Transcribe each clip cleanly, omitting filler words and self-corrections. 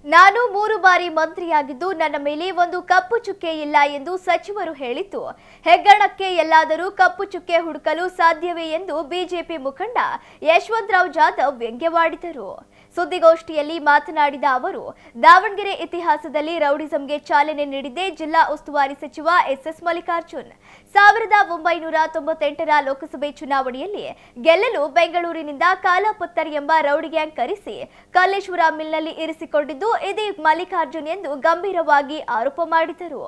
ನಾನು 3 ಬಾರಿ ಮಂತ್ರಿಯಾಗಿದ್ದು ನನ್ನ ಮೇಲೆ ಒಂದು ಕಪ್ಪು ಚುಕ್ಕೆ ಇಲ್ಲ ಎಂದು ಸಚಿವರು ಹೇಳಿದ್ದು ಹೆಗ್ಗಣಕ್ಕೆ ಎಲ್ಲಾದರೂ ಕಪ್ಪು ಚುಕ್ಕೆ ಹುಡುಕಲು ಸಾಧ್ಯವೇ ಎಂದು ಬಿಜೆಪಿ ಮುಖಂಡ ಯಶವಂತರಾವ್ ಜಾಧವ್ ವ್ಯಂಗ್ಯವಾಡಿದರು. ಸುದ್ದಿಗೋಷ್ಠಿಯಲ್ಲಿ ಮಾತನಾಡಿದ ಅವರು, ದಾವಣಗೆರೆ ಇತಿಹಾಸದಲ್ಲಿ ರೌಡಿಸಂಗೆ ಚಾಲನೆ ನೀಡಿದ್ದೇ ಜಿಲ್ಲಾ ಉಸ್ತುವಾರಿ ಸಚಿವ ಎಸ್ ಮಲ್ಲಿಕಾರ್ಜುನ್. 1998ರ ಲೋಕಸಭೆ ಚುನಾವಣೆಯಲ್ಲಿ ಗೆಲ್ಲಲು ಬೆಂಗಳೂರಿನಿಂದ ಕಾಲಾಪತ್ತರ್ ಎಂಬ ರೌಡಿ ಗ್ಯಾಂಗ್ ಕರೆಸಿ ಕಲ್ಲೇಶ್ವರ ಮಿಲ್ನಲ್ಲಿ ಇರಿಸಿಕೊಂಡಿದ್ದು ಇದೇ ಮಲ್ಲಿಕಾರ್ಜುನ್ ಎಂದು ಗಂಭೀರವಾಗಿ ಆರೋಪ ಮಾಡಿದರು.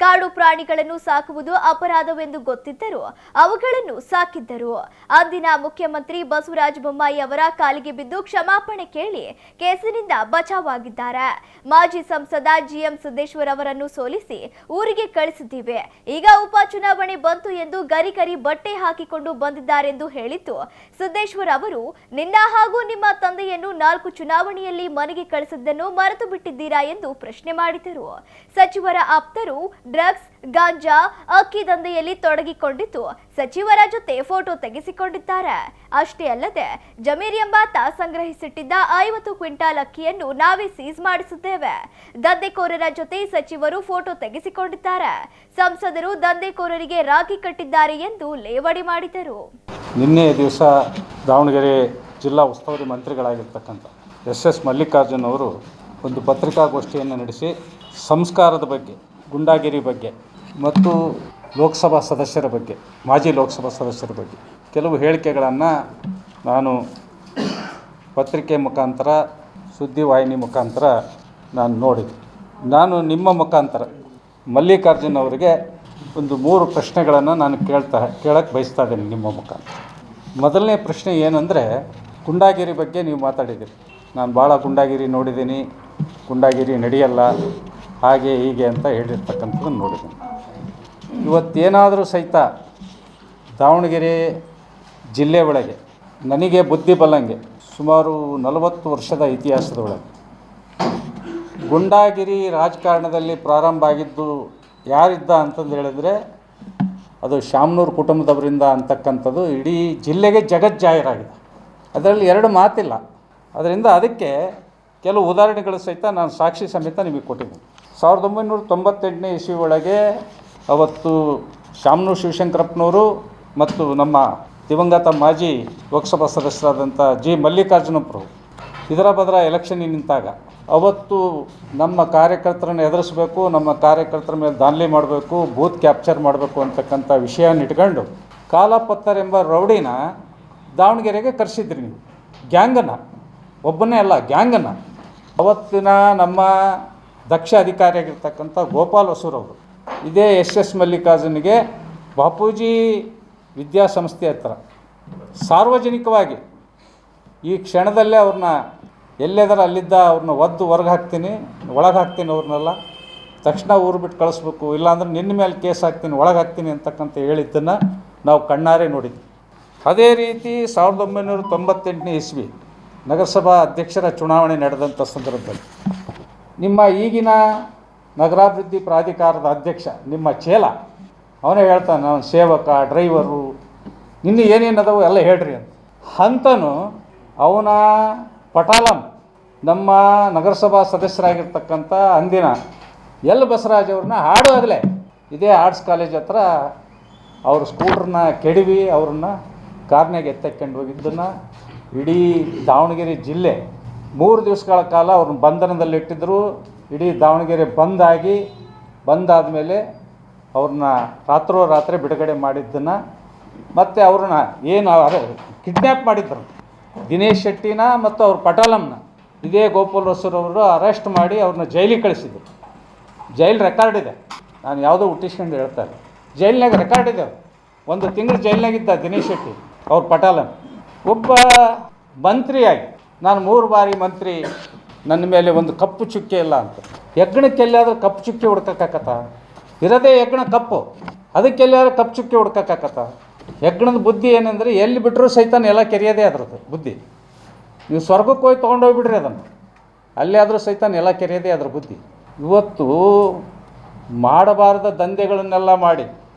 ಕಾಡು ಪ್ರಾಣಿಗಳನ್ನು ಸಾಕುವುದು ಅಪರಾಧವೆಂದು ಗೊತ್ತಿದ್ದರೂ ಅವುಗಳನ್ನು ಸಾಕಿದ್ದರು. ಅಂದಿನ ಮುಖ್ಯಮಂತ್ರಿ ಬಸವರಾಜ ಬೊಮ್ಮಾಯಿ ಅವರ ಕಾಲಿಗೆ ಬಿದ್ದು ಕ್ಷಮಾಪಣೆ ಕೇಳಿ ಕೇಸಿನಿಂದ ಬಚಾವಾಗಿದ್ದಾರೆ. ಮಾಜಿ ಸಂಸದ ಜಿಎಂ ಸಿದ್ದೇಶ್ವರ್ ಅವರನ್ನು ಸೋಲಿಸಿ ಊರಿಗೆ ಕಳಿಸಿದ್ದೀವಿ. ಈಗ ಉಪಚುನಾವಣೆ ಬಂತು ಎಂದು ಗರಿಗರಿ ಬಟ್ಟೆ ಹಾಕಿಕೊಂಡು ಬಂದಿದ್ದಾರೆಂದು ಹೇಳಿದ್ದು ಸಿದ್ದೇಶ್ವರ್ ಅವರು ನಿನ್ನ ಹಾಗೂ ನಿಮ್ಮ ತಂದೆಯನ್ನು 4 ಚುನಾವಣೆಯಲ್ಲಿ ಮನೆಗೆ ಕಳಿಸಿದ್ದನ್ನು ಮರೆತು ಬಿಟ್ಟಿದ್ದೀರಾ ಎಂದು ಪ್ರಶ್ನೆ ಮಾಡಿದರು. ಸಚಿವರ ಆಪ್ತರು ಡ್ರಗ್ಸ್, ಗಾಂಜಾ, ಅಕ್ಕಿ ದಂಧೆಯಲ್ಲಿ ತೊಡಗಿಕೊಂಡಿದ್ದು ಸಚಿವರ ಜೊತೆ ಫೋಟೋ ತೆಗೆಸಿಕೊಂಡಿದ್ದಾರೆ. ಅಷ್ಟೇ ಅಲ್ಲದೆ ಜಮೀರ್ ಎಂಬಾತ ಸಂಗ್ರಹಿಸಿಟ್ಟಿದ್ದ 50 ಕ್ವಿಂಟಾಲ್ ಅಕ್ಕಿಯನ್ನು ನಾವೇ ಸೀಸ್ ಮಾಡಿಸಿದ್ದೇವೆ. ದಂಧೆಕೋರರ ಜೊತೆ ಸಚಿವರು ಫೋಟೋ ತೆಗೆಸಿಕೊಂಡಿದ್ದಾರೆ. ಸಂಸದರು ದಂಧೆಕೋರರಿಗೆ ರಾಖಿ ಕಟ್ಟಿದ್ದಾರೆ ಎಂದು ಲೇವಡಿ ಮಾಡಿದರು. ನಿನ್ನೆ ದಿವಸ ದಾವಣಗೆರೆ ಜಿಲ್ಲಾ ಉಸ್ತುವಾರಿ ಮಂತ್ರಿಗಳಾಗಿರ್ತಕ್ಕಂಥ ಎಸ್ ಮಲ್ಲಿಕಾರ್ಜುನ್ ಅವರು ಒಂದು ಪತ್ರಿಕಾಗೋಷ್ಠಿಯನ್ನು ನಡೆಸಿ ಸಂಸ್ಕಾರದ ಬಗ್ಗೆ, ಗುಂಡಾಗಿರಿ ಬಗ್ಗೆ ಮತ್ತು ಲೋಕಸಭಾ ಸದಸ್ಯರ ಬಗ್ಗೆ, ಮಾಜಿ ಲೋಕಸಭಾ ಸದಸ್ಯರ ಬಗ್ಗೆ ಕೆಲವು ಹೇಳಿಕೆಗಳನ್ನು ನಾನು ಪತ್ರಿಕೆ ಮುಖಾಂತರ, ಸುದ್ದಿವಾಹಿನಿ ಮುಖಾಂತರ ನಾನು ನೋಡಿದೆ. ನಾನು ನಿಮ್ಮ ಮುಖಾಂತರ ಮಲ್ಲಿಕಾರ್ಜುನ್ ಅವರಿಗೆ ಒಂದು 3 ಪ್ರಶ್ನೆಗಳನ್ನು ನಾನು ಕೇಳಕ್ಕೆ ಬಯಸ್ತಾ ಇದ್ದೀನಿ ನಿಮ್ಮ ಮುಖಾಂತರ. ಮೊದಲನೇ ಪ್ರಶ್ನೆ ಏನಂದರೆ, ಗುಂಡಾಗಿರಿ ಬಗ್ಗೆ ನೀವು ಮಾತಾಡಿದ್ದೀರಿ. ನಾನು ಭಾಳ ಗುಂಡಾಗಿರಿ ನೋಡಿದ್ದೀನಿ, ಗುಂಡಾಗಿರಿ ನಡೆಯಲ್ಲ, ಹಾಗೆ ಹೀಗೆ ಅಂತ ಹೇಳಿರ್ತಕ್ಕಂಥದ್ದನ್ನು ನೋಡಿದ್ದೀನಿ. ಇವತ್ತೇನಾದರೂ ಸಹಿತ ದಾವಣಗೆರೆ ಜಿಲ್ಲೆ ಒಳಗೆ ನನಗೆ ಬುದ್ಧಿ ಬಲ್ಲಂಗೆ ಸುಮಾರು 40 ವರ್ಷದ ಇತಿಹಾಸದ ಒಳಗೆ ಗುಂಡಾಗಿರಿ ರಾಜಕಾರಣದಲ್ಲಿ ಪ್ರಾರಂಭ ಆಗಿದ್ದು ಯಾರಿದ್ದ ಅಂತಂದು ಹೇಳಿದ್ರೆ ಅದು ಶಾಮನೂರು ಕುಟುಂಬದವರಿಂದ ಅಂತಕ್ಕಂಥದ್ದು ಇಡೀ ಜಿಲ್ಲೆಗೆ ಜಗಜ್ಜಾಹೀರಾಗಿದೆ. ಅದರಲ್ಲಿ 2 ಮಾತಿಲ್ಲ. ಅದರಿಂದ ಅದಕ್ಕೆ ಕೆಲವು ಉದಾಹರಣೆಗಳು ಸಹಿತ ನಾನು ಸಾಕ್ಷಿ ಸಮೇತ ನಿಮಗೆ ಕೊಟ್ಟಿದ್ದೀನಿ. 1998ನೇ ಇಸ್ವಿ ಒಳಗೆ ಅವತ್ತು ಶಾಮನೂರು ಶಿವಶಂಕರಪ್ಪನವರು ಮತ್ತು ನಮ್ಮ ದಿವಂಗತ ಮಾಜಿ ಲೋಕಸಭಾ ಸದಸ್ಯರಾದಂಥ ಜಿ ಮಲ್ಲಿಕಾರ್ಜುನಪ್ಪರು ಇದರ ಬದರ ಎಲೆಕ್ಷನ್ನಿಗೆ ನಿಂತಾಗ ಅವತ್ತು ನಮ್ಮ ಕಾರ್ಯಕರ್ತರನ್ನು ಎದುರಿಸಬೇಕು, ನಮ್ಮ ಕಾರ್ಯಕರ್ತರ ಮೇಲೆ ದಾಳಿ ಮಾಡಬೇಕು, ಬೂತ್ ಕ್ಯಾಪ್ಚರ್ ಮಾಡಬೇಕು ಅಂತಕ್ಕಂಥ ವಿಷಯನ ಇಟ್ಕೊಂಡು ಕಾಲಾಪತ್ತರ್ ಎಂಬ ರೌಡಿನ ದಾವಣಗೆರೆಗೆ ಕರೆಸಿದ್ರಿ ನೀವು. ಗ್ಯಾಂಗನ್ನು, ಒಬ್ಬನೇ ಅಲ್ಲ, ಗ್ಯಾಂಗನ್ನು. ಅವತ್ತಿನ ನಮ್ಮ ದಕ್ಷ ಅಧಿಕಾರಿಯಾಗಿರ್ತಕ್ಕಂಥ ಗೋಪಾಲ್ ಹೊಸೂರವರು ಇದೇ ಎಸ್ ಮಲ್ಲಿಕಾರ್ಜುನಿಗೆ ಬಾಪೂಜಿ ವಿದ್ಯಾಸಂಸ್ಥೆ ಹತ್ರ ಸಾರ್ವಜನಿಕವಾಗಿ ಈ ಕ್ಷಣದಲ್ಲೇ ಅವ್ರನ್ನ ಎಲ್ಲೆದರ ಅಲ್ಲಿದ್ದ ಅವ್ರನ್ನ ಒದ್ದು ಹೊರಗೆ ಹಾಕ್ತೀನಿ, ಒಳಗೆ ಹಾಕ್ತೀನಿ, ಅವ್ರನ್ನೆಲ್ಲ ತಕ್ಷಣ ಊರು ಬಿಟ್ಟು ಕಳಿಸ್ಬೇಕು, ಇಲ್ಲಾಂದ್ರೆ ನಿನ್ನ ಮೇಲೆ ಕೇಸ್ ಹಾಕ್ತೀನಿ, ಒಳಗೆ ಹಾಕ್ತೀನಿ ಅಂತಕ್ಕಂಥ ಹೇಳಿದ್ದನ್ನು ನಾವು ಕಣ್ಣಾರೆ ನೋಡಿದ್ವಿ. ಅದೇ ರೀತಿ 1998ನೇ ಇಸ್ವಿ ನಗರಸಭಾ ಅಧ್ಯಕ್ಷರ ಚುನಾವಣೆ ನಡೆದಂಥ ಸಂದರ್ಭದಲ್ಲಿ ನಿಮ್ಮ ಈಗಿನ ನಗರಾಭಿವೃದ್ಧಿ ಪ್ರಾಧಿಕಾರದ ಅಧ್ಯಕ್ಷ, ನಿಮ್ಮ ಚೇಲ, ಅವನೇ ಹೇಳ್ತಾನೆ, ಅವನು ಸೇವಕ, ಡ್ರೈವರು, ಇನ್ನು ಏನೇನದವು ಎಲ್ಲ ಹೇಳ್ರಿ ಅಂತ. ಅಂತನೂ ಅವನ ಪಟಾಲಂ ನಮ್ಮ ನಗರಸಭಾ ಸದಸ್ಯರಾಗಿರ್ತಕ್ಕಂಥ ಅಂದಿನ ಎಲ್ ಬಸವರಾಜ್ ಅವ್ರನ್ನ ಹಾಡುವಾಗಲೇ ಇದೇ ಆರ್ಟ್ಸ್ ಕಾಲೇಜ್ ಹತ್ರ ಅವ್ರ ಸ್ಕೂಟ್ರನ್ನ ಕೆಡವಿ ಅವ್ರನ್ನ ಕಾರ್ನಾಗೆ ಎತ್ತಕೊಂಡು ಹೋಗಿದ್ದನ್ನು ಇಡೀ ದಾವಣಗೆರೆ ಜಿಲ್ಲೆ 3 ದಿವಸಗಳ ಕಾಲ ಅವ್ರನ್ನ ಬಂಧನದಲ್ಲಿಟ್ಟಿದ್ದರು. ಇಡೀ ದಾವಣಗೆರೆ ಬಂದಾದಮೇಲೆ ಅವ್ರನ್ನ ರಾತ್ರೋರಾತ್ರಿ ಬಿಡುಗಡೆ ಮಾಡಿದ್ದನ್ನು, ಮತ್ತು ಅವ್ರನ್ನ ಏನು ಕಿಡ್ನ್ಯಾಪ್ ಮಾಡಿದ್ರು ದಿನೇಶ್ ಶೆಟ್ಟಿನ ಮತ್ತು ಅವ್ರ ಪಟಾಲಂನ ಇದೇ ಗೋಪಾಲ್ ಹೊಸೂರವರು ಅರೆಸ್ಟ್ ಮಾಡಿ ಅವ್ರನ್ನ ಜೈಲಿಗೆ ಕಳಿಸಿದ್ರು. ಜೈಲ್ ರೆಕಾರ್ಡ್ ಇದೆ, ನಾನು ಯಾವುದೋ ಹುಟ್ಟಿಸ್ಕೊಂಡು ಹೇಳ್ತಾ ಇಲ್ಲ, ಜೈಲಿನಾಗ ರೆಕಾರ್ಡ್ ಇದೆ. 1 ತಿಂಗಳು ಜೈಲಿನಾಗಿದ್ದ ದಿನೇಶ್ ಶೆಟ್ಟಿ, ಅವ್ರ ಪಟಾಲನ್. ಒಬ್ಬ ಮಂತ್ರಿಯಾಗಿ ನಾನು 3 ಬಾರಿ ಮಂತ್ರಿ, ನನ್ನ ಮೇಲೆ ಒಂದು ಕಪ್ಪು ಚುಕ್ಕೆ ಇಲ್ಲ ಅಂತ. ಹೆಗ್ಗಣಕ್ಕೆಲ್ಲಾದರೂ ಕಪ್ಪು ಚುಕ್ಕೆ ಹುಡ್ಕೋಕ್ಕಾಗತ್ತ? ಇರೋದೇ ಹೆಗ್ಗಣ ಕಪ್ಪು, ಅದಕ್ಕೆಲ್ಲಾದ್ರೂ ಕಪ್ಪು ಚುಕ್ಕೆ ಹುಡ್ಕೋಕ್ಕಾಗತ್ತ? ಹೆಗ್ಗಣದ ಬುದ್ಧಿ ಏನಂದರೆ ಎಲ್ಲಿ ಬಿಟ್ಟರೂ ಸಹಿತ ಎಲ್ಲ ಕೆರೆಯೋದೇ ಅದ್ರದ್ದು ಬುದ್ಧಿ. ನೀವು ಸ್ವರ್ಗಕ್ಕೆ ಹೋಗಿ ತೊಗೊಂಡೋಗ್ಬಿಡ್ರಿ ಅದನ್ನು, ಅಲ್ಲೇ ಆದರೂ ಸಹಿತ ಎಲ್ಲ ಕೆರೆಯೋದೇ ಅದ್ರ ಬುದ್ಧಿ. ಇವತ್ತು ಮಾಡಬಾರ್ದ ದಂಧೆಗಳನ್ನೆಲ್ಲ ಮಾಡಿ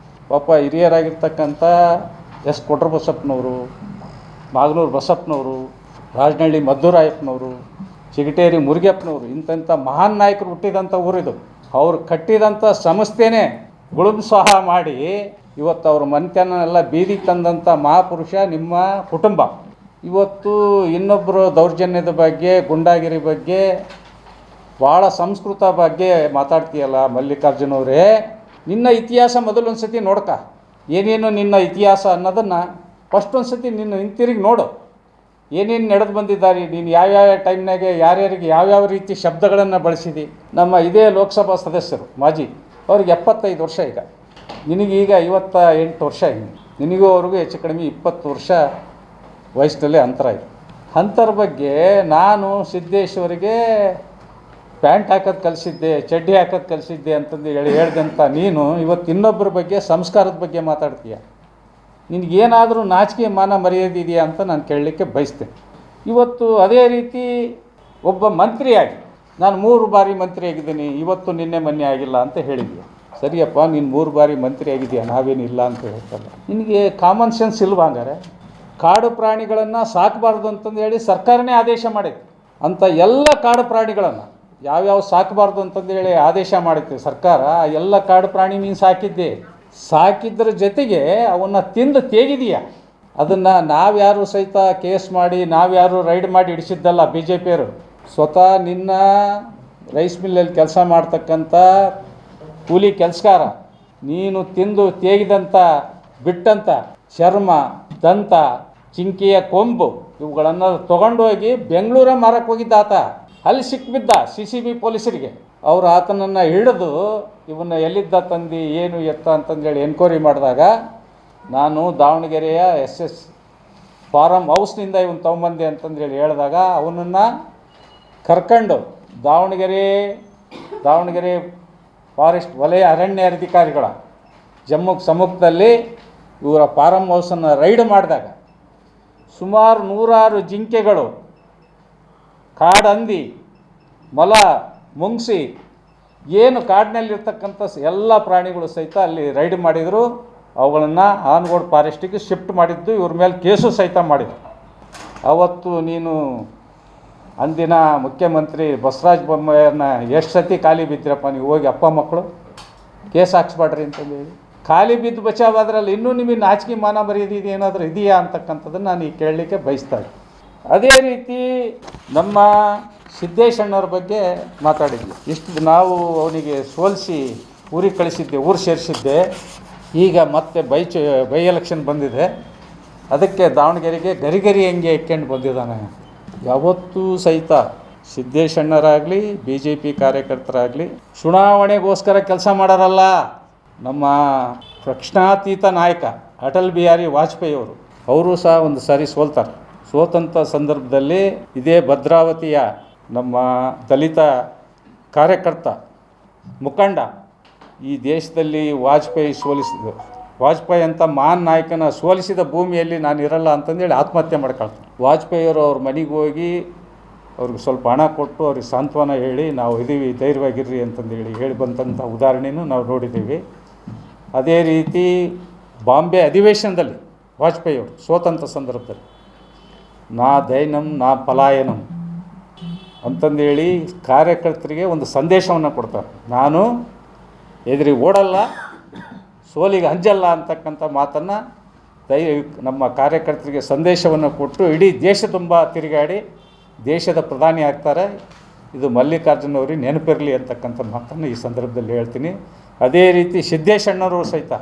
ಪಾಪ ಹಿರಿಯರಾಗಿರ್ತಕ್ಕಂಥ ಎಸ್ ಕೊಟ್ರ ಬಸಪ್ಪನವರು, ಮಾಗನೂರು ಬಸಪ್ಪನವರು, ರಾಜನಹಳ್ಳಿ ಮದ್ದೂರಾಯಪ್ಪನವರು, ಚಿಗಟೇರಿ ಮುರುಗಪ್ಪನವರು ಇಂಥ ಮಹಾನ್ ನಾಯಕರು ಹುಟ್ಟಿದಂಥ ಊರಿದು. ಅವರು ಕಟ್ಟಿದಂಥ ಸಂಸ್ಥೆನೇ ಗುಳುಂಸ್ವಾಹ ಮಾಡಿ ಇವತ್ತು ಅವ್ರ ಮನೆತನೆಲ್ಲ ಬೀದಿಗೆ ತಂದಂಥ ಮಹಾಪುರುಷ ನಿಮ್ಮ ಕುಟುಂಬ. ಇವತ್ತು ಇನ್ನೊಬ್ಬರು ದೌರ್ಜನ್ಯದ ಬಗ್ಗೆ, ಗುಂಡಾಗಿರಿ ಬಗ್ಗೆ, ಭಾಳ ಸಂಸ್ಕೃತ ಬಗ್ಗೆ ಮಾತಾಡ್ತೀಯಲ್ಲ ಮಲ್ಲಿಕಾರ್ಜುನ ಅವರೇ, ನಿನ್ನ ಇತಿಹಾಸ ಮೊದಲೊಂದು ಸತಿ ನೋಡ್ಕ. ಏನೇನು ನಿನ್ನ ಇತಿಹಾಸ ಅನ್ನೋದನ್ನು ಫಸ್ಟ್ ಒಂದು ಸತಿ ನಿನ್ನ ಹಿಂತಿರುಗಿ ನೋಡು. ಏನೇನು ನಡೆದು ಬಂದಿದ್ದಾರೆ, ನೀನು ಯಾವ್ಯಾವ ಟೈಮ್ನಾಗೆ ಯಾರ್ಯಾರಿಗೆ ಯಾವ್ಯಾವ ರೀತಿ ಶಬ್ದಗಳನ್ನು ಬಳಸಿದಿ. ನಮ್ಮ ಇದೇ ಲೋಕಸಭಾ ಸದಸ್ಯರು ಮಾಜಿ, ಅವ್ರಿಗೆ 75 ವರ್ಷ, ಈಗ ನಿನಗೀಗ 58 ವರ್ಷ. ನಿನಗೂ ಅವ್ರಿಗೂ ಹೆಚ್ಚು ಕಡಿಮೆ 20 ವರ್ಷ ವಯಸ್ಸಿನಲ್ಲಿ ಅಂತರ ಇದೆ. ಅಂತರ ಬಗ್ಗೆ ನಾನು ಸಿದ್ದೇಶ್ವರಿಗೆ ಪ್ಯಾಂಟ್ ಹಾಕೋದು ಕಲಿಸಿದ್ದೆ, ಚಡ್ಡಿ ಹಾಕೋದು ಕಲಿಸಿದ್ದೆ ಅಂತಂದು ಹೇಳ್ದಂಥ ನೀನು ಇವತ್ತು ಇನ್ನೊಬ್ಬರ ಬಗ್ಗೆ, ಸಂಸ್ಕಾರದ ಬಗ್ಗೆ ಮಾತಾಡ್ತೀಯ. ನಿನಗೇನಾದರೂ ನಾಚಿಕೆ ಮಾನ ಮರ್ಯಾದೆ ಇದೆಯಾ ಅಂತ ನಾನು ಕೇಳಲಿಕ್ಕೆ ಬಯಸ್ತೇನೆ. ಇವತ್ತು ಅದೇ ರೀತಿ ಒಬ್ಬ ಮಂತ್ರಿಯಾಗಿ ನಾನು 3 ಬಾರಿ ಮಂತ್ರಿ ಆಗಿದ್ದೀನಿ, ಇವತ್ತು ನಿನ್ನೆ ಮೊನ್ನೆ ಆಗಿಲ್ಲ ಅಂತ ಹೇಳಿದ್ಯಾ. ಸರಿಯಪ್ಪ, ನೀನು 3 ಬಾರಿ ಮಂತ್ರಿ ಆಗಿದೆಯಾ, ನಾವೇನಿಲ್ಲ ಅಂತ ಹೇಳ್ತಲ್ಲ. ನಿನಗೆ ಕಾಮನ್ ಸೆನ್ಸ್ ಇಲ್ವಾ? ಹಂಗಾರೆ ಕಾಡು ಪ್ರಾಣಿಗಳನ್ನು ಸಾಕಬಾರ್ದು ಅಂತಂದು ಹೇಳಿ ಸರ್ಕಾರನೇ ಆದೇಶ ಮಾಡಿದೆ. ಅಂಥ ಎಲ್ಲ ಕಾಡು ಪ್ರಾಣಿಗಳನ್ನು ಯಾವ್ಯಾವ ಸಾಕಬಾರ್ದು ಅಂತಂದು ಹೇಳಿ ಆದೇಶ ಮಾಡಿತ್ತು ಸರ್ಕಾರ. ಎಲ್ಲ ಕಾಡು ಪ್ರಾಣಿ ನೀನು ಸಾಕಿದ್ರ ಜೊತೆಗೆ ಅವನ್ನು ತಿಂದು ತೇಗಿದೀಯ. ಅದನ್ನು ನಾವ್ಯಾರು ಸಹಿತ ಕೇಸ್ ಮಾಡಿ, ನಾವ್ಯಾರು ರೈಡ್ ಮಾಡಿ ಹಿಡಿಸಿದ್ದಲ್ಲ ಬಿ ಜೆ ಪಿಯವರು. ಸ್ವತಃ ನಿನ್ನ ರೈಸ್ ಮಿಲ್ಲಲ್ಲಿ ಕೆಲಸ ಮಾಡ್ತಕ್ಕಂಥ ಕೂಲಿ ಕೆಲಸಗಾರ ನೀನು ತಿಂದು ತೇಗಿದಂಥ ಬಿಟ್ಟಂಥ ಚರ್ಮ, ದಂತ, ಚಿಂಕಿಯ ಕೊಂಬು ಇವುಗಳನ್ನು ತೊಗೊಂಡೋಗಿ ಬೆಂಗಳೂರ ಮಾರಕ್ಕೆ ಹೋಗಿದ್ದ ಆತ. ಅಲ್ಲಿ ಸಿಕ್ಬಿದ್ದ CCB ಪೊಲೀಸರಿಗೆ. ಅವರು ಆತನನ್ನು ಹಿಡಿದು ಇವನ್ನ ಎಲ್ಲಿದ್ದ ತಂದು ಏನು ಎತ್ತ ಅಂತಂದೇಳಿ ಎನ್ಕ್ವೈರಿ ಮಾಡಿದಾಗ ನಾನು ದಾವಣಗೆರೆಯ SS ಫಾರಮ್ ಹೌಸ್ನಿಂದ ಇವನು ತೊಗೊಂಬಂದೆ ಅಂತಂದೇಳಿ ಹೇಳಿದಾಗ ಅವನನ್ನು ಕರ್ಕೊಂಡು ದಾವಣಗೆರೆ ಫಾರೆಸ್ಟ್ ವಲಯ ಅರಣ್ಯ ಅಧಿಕಾರಿಗಳ ಸಮ್ಮುಖದಲ್ಲಿ ಇವರ ಫಾರಮ್ ಹೌಸನ್ನು ರೈಡ್ ಮಾಡಿದಾಗ ಸುಮಾರು 100 ಜಿಂಕೆಗಳು, ಕಾಡಂದಿ, ಮೊಲ, ಮುಂಗ್ಸಿ, ಏನು ಕಾಡಿನಲ್ಲಿರ್ತಕ್ಕಂಥ ಎಲ್ಲ ಪ್ರಾಣಿಗಳು ಸಹಿತ ಅಲ್ಲಿ ರೈಡ್ ಮಾಡಿದರು. ಅವುಗಳನ್ನು ಆನಗೋಡು ಫಾರೆಸ್ಟಿಗೆ ಶಿಫ್ಟ್ ಮಾಡಿದ್ದು, ಇವ್ರ ಮೇಲೆ ಕೇಸು ಸಹಿತ ಮಾಡಿದರು. ಅವತ್ತು ನೀನು ಅಂದಿನ ಮುಖ್ಯಮಂತ್ರಿ ಬಸವರಾಜ ಬೊಮ್ಮಾಯಿಯವ್ರನ್ನ ಎಷ್ಟು ಸತಿ ಖಾಲಿ ಬಿದ್ದಿರಪ್ಪ, ನೀವು ಹೋಗಿ ಅಪ್ಪ ಮಕ್ಕಳು ಕೇಸ್ ಹಾಕ್ಸ್ಬೇಡ್ರಿ ಅಂತಂದೇಳಿ. ಖಾಲಿ ಬಿದ್ದು ಬಚಾವಾದ್ರಲ್ಲಿ ಇನ್ನೂ ನಿಮಗೆ ನಾಚಿಕೆ ಮಾನ ಮರ್ಯಾದೆ ಏನಾದರೂ ಇದೆಯಾ ಅಂತಕ್ಕಂಥದ್ದನ್ನು ನಾನು ಈಗ ಕೇಳಲಿಕ್ಕೆ ಬಯಸ್ತಾ ಇದ್ದೆ. ಅದೇ ರೀತಿ ನಮ್ಮ ಸಿದ್ದೇಶಣ್ಣವ್ರ ಬಗ್ಗೆ ಮಾತಾಡಿದ್ವಿ. ಇಷ್ಟು ನಾವು ಅವನಿಗೆ ಸೋಲಿಸಿ ಊರಿಗೆ ಕಳಿಸಿದ್ದೆ, ಊರು ಸೇರಿಸಿದ್ದೆ. ಈಗ ಮತ್ತೆ ಬೈ ಎಲೆಕ್ಷನ್ ಬಂದಿದೆ, ಅದಕ್ಕೆ ದಾವಣಗೆರೆಗೆ ಗರಿಗರಿ ಹೆಂಗೆ ಎಕ್ಕೊಂಡು ಬಂದಿದ್ದಾನೆ. ಯಾವತ್ತೂ ಸಹಿತ ಸಿದ್ದೇಶಣ್ಣರಾಗಲಿ BJP ಕಾರ್ಯಕರ್ತರಾಗಲಿ ಚುನಾವಣೆಗೋಸ್ಕರ ಕೆಲಸ ಮಾಡೋರಲ್ಲ. ನಮ್ಮ ಪ್ರಶ್ನಾತೀತ ನಾಯಕ ಅಟಲ್ ಬಿಹಾರಿ ವಾಜಪೇಯಿ ಅವರು ಸಹ ಒಂದು ಸಾರಿ ಸೋಲ್ತಾರೆ. ಸೋತಂಥ ಸಂದರ್ಭದಲ್ಲಿ ಇದೇ ಭದ್ರಾವತಿಯ ನಮ್ಮ ದಲಿತ ಕಾರ್ಯಕರ್ತ, ಮುಖಂಡ, ಈ ದೇಶದಲ್ಲಿ ವಾಜಪೇಯಿ ಅಂತ ಮಹಾನ್ ನಾಯಕನ ಸೋಲಿಸಿದ ಭೂಮಿಯಲ್ಲಿ ನಾನು ಇರಲ್ಲ ಅಂತಂದೇಳಿ ಆತ್ಮಹತ್ಯೆ ಮಾಡ್ಕೊಳ್ತಾರೆ. ವಾಜಪೇಯಿಯವರು ಅವ್ರ ಮನೆಗೆ ಹೋಗಿ ಅವ್ರಿಗೆ ಸ್ವಲ್ಪ ಹಣ ಕೊಟ್ಟು ಅವ್ರಿಗೆ ಸಾಂತ್ವನ ಹೇಳಿ ನಾವು ಇದೀವಿ, ಧೈರ್ಯವಾಗಿರ್ರಿ ಅಂತಂದೇಳಿ ಹೇಳಿ ಬಂದಂಥ ಉದಾಹರಣೆಯೂ ನಾವು ನೋಡಿದ್ದೀವಿ. ಅದೇ ರೀತಿ ಬಾಂಬೆ ಅಧಿವೇಶನದಲ್ಲಿ ವಾಜಪೇಯಿಯವರು ಸೋತಂಥ ಸಂದರ್ಭದಲ್ಲಿ ನಾ ದೈನಂ ನಾ ಪಲಾಯನಂ ಅಂತಂದೇಳಿ ಕಾರ್ಯಕರ್ತರಿಗೆ ಒಂದು ಸಂದೇಶವನ್ನು ಕೊಡ್ತಾರೆ. ನಾನು ಎದುರಿಗೆ ಓಡಲ್ಲ, ಸೋಲಿಗೆ ಅಂಜಲ್ಲ ಅಂತಕ್ಕಂಥ ಮಾತನ್ನು ನಮ್ಮ ಕಾರ್ಯಕರ್ತರಿಗೆ ಸಂದೇಶವನ್ನು ಕೊಟ್ಟು ಇಡೀ ದೇಶ ತುಂಬ ತಿರುಗಾಡಿ ದೇಶದ ಪ್ರಧಾನಿ ಆಗ್ತಾರೆ. ಇದು ಮಲ್ಲಿಕಾರ್ಜುನವ್ರಿಗೆ ನೆನಪಿರಲಿ ಅಂತಕ್ಕಂಥ ಮಾತನ್ನು ಈ ಸಂದರ್ಭದಲ್ಲಿ ಹೇಳ್ತೀನಿ. ಅದೇ ರೀತಿ ಸಿದ್ದೇಶಣ್ಣವರು ಸಹಿತ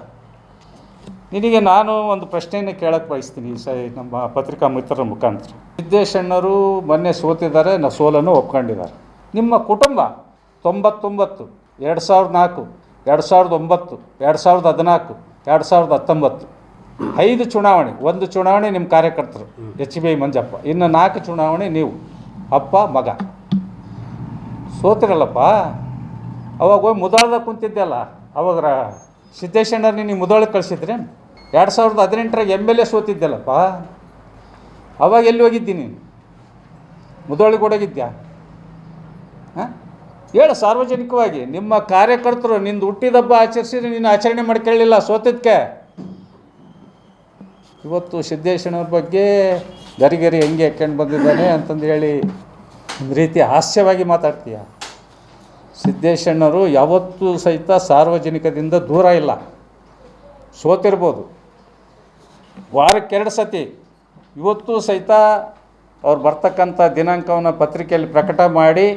ನಿನಗೆ ನಾನು ಒಂದು ಪ್ರಶ್ನೆಯನ್ನು ಕೇಳಕ್ಕೆ ಬಯಸ್ತೀನಿ ನಮ್ಮ ಪತ್ರಿಕಾ ಮಿತ್ರರ ಮುಖಾಂತರ. ಸಿದ್ದೇಶಣ್ಣವರು ಮೊನ್ನೆ ಸೋತಿದ್ದಾರೆ, ಸೋಲನ್ನು ಒಪ್ಕೊಂಡಿದ್ದಾರೆ. ನಿಮ್ಮ ಕುಟುಂಬ 99, 2004, 2009, 2014, 2019 5 ಚುನಾವಣೆ. 1 ಚುನಾವಣೆ ನಿಮ್ಮ ಕಾರ್ಯಕರ್ತರು HBI ಮಂಜಪ್ಪ, ಇನ್ನು 4 ಚುನಾವಣೆ ನೀವು ಅಪ್ಪ ಮಗ ಸೋತಿರಲ್ಲಪ್ಪ. ಅವಾಗ ಹೋಗಿ ಮುದಾಳದಾಗ ಕುಂತಿದ್ದೆಲ್ಲ, ಅವಾಗ ಸಿದ್ದೇಶಣ್ಣರು ನೀವು ಮುದಾಳಕ್ಕೆ ಕಳಿಸಿದ್ರೆ 2018 MLA ಸೋತಿದ್ದೆಲ್ಲಪ್ಪ. ಅವಾಗ ಎಲ್ಲಿ ಹೋಗಿದ್ದೀನಿ? ಮುದಾಳಿಗೆ ಓಡೋಗಿದ್ಯಾ? ಹಾಂ, ಹೇಳು ಸಾರ್ವಜನಿಕವಾಗಿ. ನಿಮ್ಮ ಕಾರ್ಯಕರ್ತರು ನಿಂದು ಹುಟ್ಟಿದಬ್ಬ ಆಚರಿಸಿದ್ರೆ ನೀನು ಆಚರಣೆ ಮಾಡ್ಕೊಳ್ಳಿಲ್ಲ ಸೋತಿದ್ದಕ್ಕೆ. ಇವತ್ತು ಸಿದ್ದೇಶಣ್ಣವ್ರ ಬಗ್ಗೆ ಗರಿಗರಿ ಹೆಂಗೆ ಹಾಕ್ಕೊಂಡು ಬಂದಿದ್ದಾನೆ ಅಂತಂದು ಹೇಳಿ ಒಂದು ರೀತಿ ಹಾಸ್ಯವಾಗಿ ಮಾತಾಡ್ತೀಯ. ಸಿದ್ದೇಶಣ್ಣವರು ಯಾವತ್ತೂ ಸಹಿತ ಸಾರ್ವಜನಿಕದಿಂದ ದೂರ ಇಲ್ಲ. ಸೋತಿರ್ಬೋದು, ವಾರಕ್ಕೆ 2 ಸತಿ. ಇವತ್ತು ಸಹಿತ ಅವ್ರು ಬರ್ತಕ್ಕಂಥ ದಿನಾಂಕವನ್ನು ಪತ್ರಿಕೆಯಲ್ಲಿ ಪ್ರಕಟ ಮಾಡಿ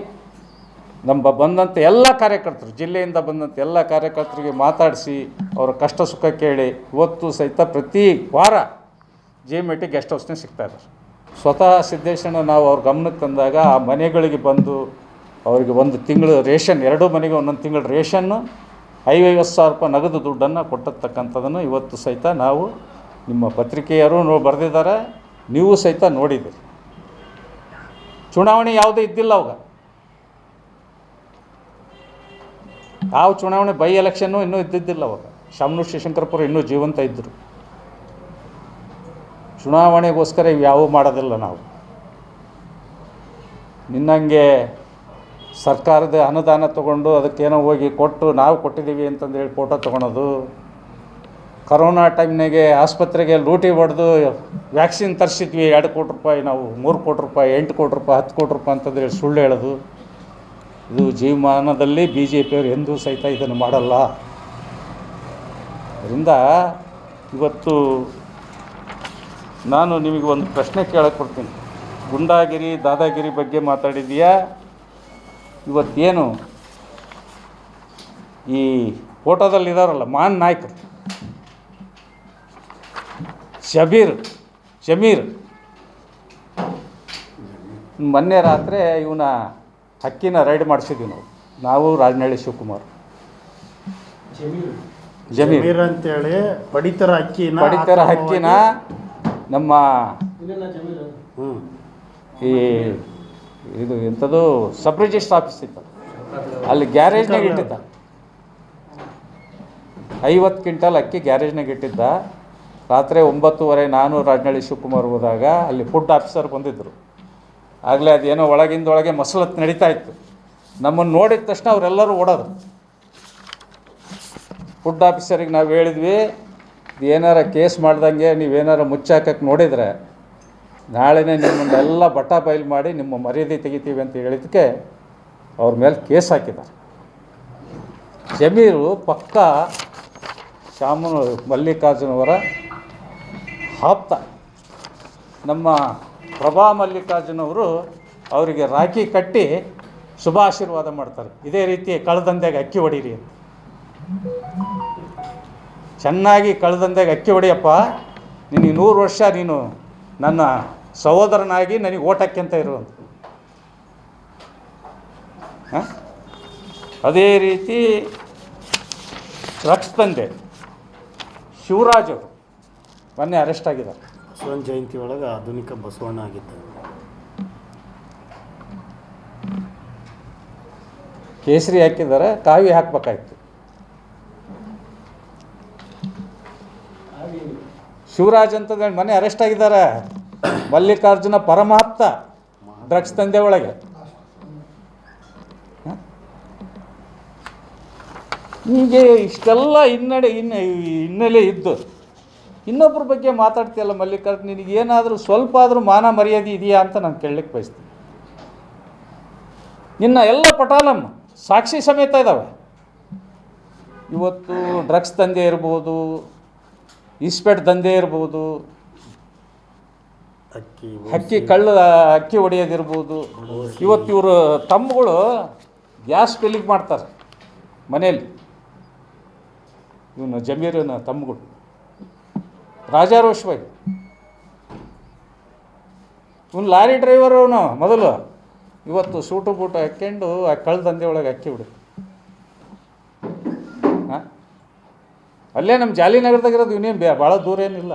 ಬಂದಂಥ ಎಲ್ಲ ಕಾರ್ಯಕರ್ತರು, ಜಿಲ್ಲೆಯಿಂದ ಬಂದಂಥ ಎಲ್ಲ ಕಾರ್ಯಕರ್ತರಿಗೆ ಮಾತಾಡಿಸಿ ಅವರ ಕಷ್ಟ ಸುಖ ಕೇಳಿ ಇವತ್ತು ಸಹಿತ ಪ್ರತಿ ವಾರ JMT ಗೆಸ್ಟ್ ಹೌಸ್ನೇ ಸಿಗ್ತಾಯಿದ್ದಾರೆ. ಸ್ವತಃ ಸಿದ್ದೇಶಣ್ಣ ನಾವು ಅವ್ರ ಗಮನಕ್ಕೆ ತಂದಾಗ ಆ ಮನೆಗಳಿಗೆ ಬಂದು ಅವರಿಗೆ 1 ತಿಂಗಳು ರೇಷನ್, 2 ಮನೆಗೆ 1 ತಿಂಗಳು ರೇಷನ್ನು, 50,000 ರೂಪಾಯಿ ನಗದು ದುಡ್ಡನ್ನು ಕೊಟ್ಟತಕ್ಕಂಥದ್ದನ್ನು ಇವತ್ತು ಸಹಿತ ನಾವು ನಿಮ್ಮ ಪತ್ರಿಕೆಯರು ಬರೆದಿದ್ದಾರೆ, ನೀವು ಸಹಿತ ನೋಡಿದ್ದೀರಿ. ಚುನಾವಣೆ ಯಾವುದೂ ಇದ್ದಿಲ್ಲ ಅವಾಗ. ಯಾವ ಚುನಾವಣೆ ಬೈ ಎಲೆಕ್ಷನ್ನು ಇನ್ನೂ ಇದ್ದಿದ್ದಿಲ್ಲ ಅವಾಗ. ಶಾಮನೂರು ಶಿವಶಂಕರಪ್ಪರು ಇನ್ನೂ ಜೀವಂತ ಇದ್ದರು. ಚುನಾವಣೆಗೋಸ್ಕರ ಇವು ಯಾವುವು ಮಾಡೋದಿಲ್ಲ ನಾವು. ನಿನ್ನಂಗೆ ಸರ್ಕಾರದ ಅನುದಾನ ತೊಗೊಂಡು ಅದಕ್ಕೇನೋ ಹೋಗಿ ಕೊಟ್ಟು ನಾವು ಕೊಟ್ಟಿದ್ದೀವಿ ಅಂತಂದೇಳಿ ಫೋಟೋ ತೊಗೊಳೋದು, ಕರೋನಾ ಟೈಮ್ನಾಗೆ ಆಸ್ಪತ್ರೆಗೆ ಲೂಟಿ ಹೊಡೆದು ವ್ಯಾಕ್ಸಿನ್ ತರಿಸಿದ್ವಿ 2 ಕೋಟಿ ರೂಪಾಯಿ, ನಾವು 3 ಕೋಟಿ ರೂಪಾಯಿ, 8 ಕೋಟಿ ರೂಪಾಯಿ, 10 ಕೋಟಿ ರೂಪಾಯಿ ಅಂತಂದೇಳಿ ಸುಳ್ಳು ಹೇಳೋದು, ಇದು ಜೀವಮಾನದಲ್ಲಿ BJP ಅವರು ಎಂದೂ ಸಹಿತ ಇದನ್ನು ಮಾಡಲ್ಲ. ಅದರಿಂದ ಇವತ್ತು ನಾನು ನಿಮಗೆ ಒಂದು ಪ್ರಶ್ನೆ ಕೇಳಕ್ಕೆ ಕೊಡ್ತೀನಿ. ಗುಂಡಾಗಿರಿ ದಾದಾಗಿರಿ ಬಗ್ಗೆ ಮಾತಾಡಿದೀಯಾ. ಇವತ್ತೇನು ಈ ಫೋಟೋದಲ್ಲಿದ್ದಾರಲ್ಲ ಮಾನ್ ನಾಯ್ಕರು, ಜಮೀರ್ ಮೊನ್ನೆ ರಾತ್ರಿ ಇವನ ಹಕ್ಕಿನ ರೈಡ್ ಮಾಡಿಸಿದ್ವಿ ನಾವು ರಾಜನಹಳ್ಳಿ ಶಿವಕುಮಾರ್. ಜಮೀರ್ ಅಂತೇಳಿ ಪಡಿತರ ಹಕ್ಕಿನ ನಮ್ಮ ಈ ಇದು ಎಂಥದ್ದು ಸಬ್ ರಿಜಿಸ್ಟ್ರ್ ಆಫೀಸ್ ಇತ್ತು, ಅಲ್ಲಿ ಗ್ಯಾರೇಜ್ನಾಗ ಇಟ್ಟಿದ್ದ. 50 ಕ್ವಿಂಟಲ್ ಅಕ್ಕಿ ಗ್ಯಾರೇಜ್ನಾಗ ಇಟ್ಟಿದ್ದ. ರಾತ್ರಿ 9:30 ನಾನು ರಾಜನಹಳ್ಳಿ ಶಿವಕುಮಾರ್ ಹೋದಾಗ ಅಲ್ಲಿ ಫುಡ್ ಆಫೀಸರ್ ಬಂದಿದ್ದರು. ಆಗಲೇ ಅದೇನೋ ಒಳಗಿಂದೊಳಗೆ ಮಸಲತ್ತು ನಡೀತಾ ಇತ್ತು. ನಮ್ಮನ್ನು ನೋಡಿದ ತಕ್ಷಣ ಅವರೆಲ್ಲರೂ ಓಡೋದು. ಫುಡ್ ಆಫೀಸರಿಗೆ ನಾವು ಹೇಳಿದ್ವಿ, ಏನಾರ ಕೇಸ್ ಮಾಡ್ದಂಗೆ ನೀವೇನಾರ ಮುಚ್ಚಾಕಕ್ಕೆ ನೋಡಿದರೆ ನಾಳೆನೇ ನಿಮ್ಮನ್ನೆಲ್ಲ ಬಟ್ಟ ಬಯಲು ಮಾಡಿ ನಿಮ್ಮ ಮರ್ಯಾದೆ ತೆಗಿತೀವಿ ಅಂತ ಹೇಳಿದ್ದಕ್ಕೆ ಅವ್ರ ಮೇಲೆ ಕೇಸ್ ಹಾಕಿದ್ದಾರೆ. ಜಮೀರು ಪಕ್ಕ ಮಲ್ಲಿಕಾರ್ಜುನವರ ಆಪ್ತ. ನಮ್ಮ ಪ್ರಭಾ ಮಲ್ಲಿಕಾರ್ಜುನವರು ಅವರಿಗೆ ರಾಖಿ ಕಟ್ಟಿ ಶುಭಾಶೀರ್ವಾದ ಮಾಡ್ತಾರೆ. ಇದೇ ರೀತಿ ಕಳ್ದಂದೆಗೆ ಅಕ್ಕಿ ಹೊಡೀರಿ ಅಂತ. ಚೆನ್ನಾಗಿ ಕಳ್ದಂದೆಗೆ ಅಕ್ಕಿ ಹೊಡಿಯಪ್ಪ, ನಿನಗೆ 100 ವರ್ಷ ನೀನು ನನ್ನ ಸಹೋದರನಾಗಿ ನನಗೆ ಓಟ್ ಹಾಕ್ಯಂತ ಇರುವಂತ. ಅದೇ ರೀತಿ ಡ್ರಗ್ಸ್ ತಂದೆ ಶಿವರಾಜ್ ಅವರು ಮೊನ್ನೆ ಅರೆಸ್ಟ್ ಆಗಿದ್ದಾರೆ. ಬಸವಣ್ಣ ಜಯಂತಿ ಒಳಗೆ ಆಧುನಿಕ ಬಸವಣ್ಣ ಆಗಿದ್ದ. ಕೇಸರಿ ಹಾಕಿದ್ದಾರೆ, ಕಾವಿ ಹಾಕಬೇಕಾಯ್ತು. ಶಿವರಾಜ್ ಅಂತಂದೇಳಿ ಮೊನ್ನೆ ಅರೆಸ್ಟ್ ಆಗಿದ್ದಾರೆ. ಮಲ್ಲಿಕಾರ್ಜುನ ಪರಮಾಪ್ತ, ಡ್ರಗ್ಸ್ ತಂದೆ ಒಳಗೆ. ಹೀಗೆ ಇಷ್ಟೆಲ್ಲ ಹಿನ್ನೆಲೆ ಇದ್ದು ಇನ್ನೊಬ್ಬರ ಬಗ್ಗೆ ಮಾತಾಡ್ತೀಯಲ್ಲ ಮಲ್ಲಿಕಾರ್ಜುನ, ನಿನಗೇನಾದರೂ ಸ್ವಲ್ಪ ಆದರೂ ಮಾನ ಮರ್ಯಾದೆ ಇದೆಯಾ ಅಂತ ನಾನು ಕೇಳಲಿಕ್ಕೆ ಬಯಸ್ತೀನಿ. ನಿನ್ನ ಎಲ್ಲ ಪಟಾಲಮ್ ಸಾಕ್ಷಿ ಸಮೇತ ಇದ್ದಾವೆ. ಇವತ್ತು ಡ್ರಗ್ಸ್ ದಂಧೆ ಇರ್ಬೋದು, ಇಸ್ಪೆಟ್ ದಂಧೆ ಇರ್ಬೋದು, ಅಕ್ಕಿ ಹೊಡೆಯೋದಿರ್ಬೋದು. ಇವತ್ತು ಇವರು ತಮ್ಮಗಳು ಗ್ಯಾಸ್ ಫಿಲ್ಲಿಂಗ್ ಮಾಡ್ತಾರೆ ಮನೇಲಿ. ಇವನು ಜಮೀರಿನ ತಮ್ಮಗಳು ರಾಜಾರೋಷವಾಗಿ. ಇವನು ಲಾರಿ ಡ್ರೈವರ್ ಅವನು ಮೊದಲು. ಇವತ್ತು ಸೂಟು ಬೂಟು ಹಾಕ್ಕೊಂಡು ಆ ಕಳ್ದಂದೆ ಒಳಗೆ ಅಕ್ಕಿ ಬಿಡು. ಅಲ್ಲೇ ನಮ್ಮ ಜಾಲಿನಗರದಾಗಿರೋದು ಇವನೇನು ಭಾಳ ದೂರ ಏನಿಲ್ಲ.